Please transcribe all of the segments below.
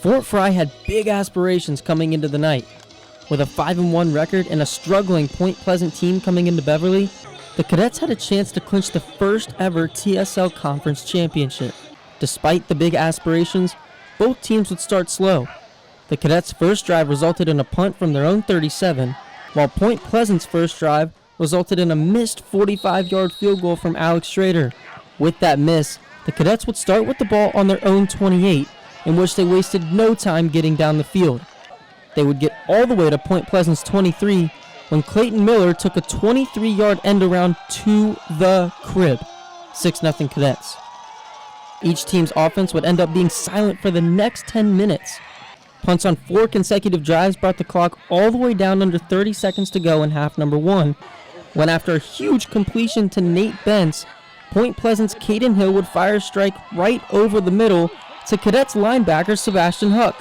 Fort Frye had big aspirations coming into the night. With a 5-1 record and a struggling Point Pleasant team coming into Beverly, the Cadets had a chance to clinch the first ever TSL Conference Championship. Despite the big aspirations, both teams would start slow. The Cadets' first drive resulted in a punt from their own 37, while Point Pleasant's first drive resulted in a missed 45-yard field goal from Alex Schrader. With that miss, the Cadets would start with the ball on their own 28, in which they wasted no time getting down the field. They would get all the way to Point Pleasant's 23 when Clayton Miller took a 23-yard end around to the crib. 6-0 Cadets. Each team's offense would end up being silent for the next 10 minutes. Punts on 4 consecutive drives brought the clock all the way down under 30 seconds to go in half number 1, when after a huge completion to Nate Bentz, Point Pleasant's Caden Hill would fire a strike right over the middle to Cadets linebacker Sebastian Huck.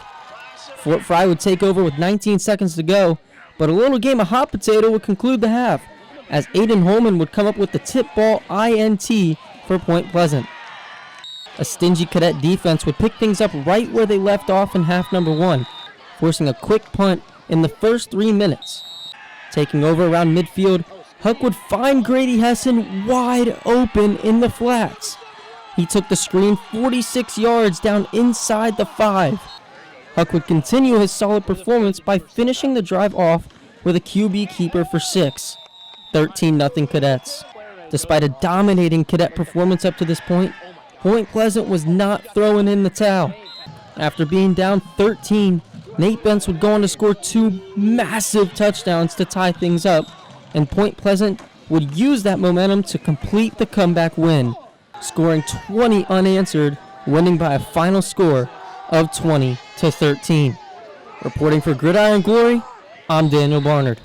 Fort Frye would take over with 19 seconds to go, but a little game of hot potato would conclude the half, as Aiden Holman would come up with the tip ball INT for Point Pleasant. A stingy Cadet defense would pick things up right where they left off in half number 1, forcing a quick punt in the first 3 minutes. Taking over around midfield, Huck would find Grady Hessen wide open in the flats. He took the screen 46 yards down inside the 5. Huck would continue his solid performance by finishing the drive off with a QB keeper for 6. 13-0 Cadets. Despite a dominating Cadet performance up to this point, Point Pleasant was not throwing in the towel. After being down 13, Nate Bentz would go on to score 2 massive touchdowns to tie things up, and Point Pleasant would use that momentum to complete the comeback win, scoring 20 unanswered, winning by a final score of 20-13. Reporting for Gridiron Glory, I'm Daniel Barnard.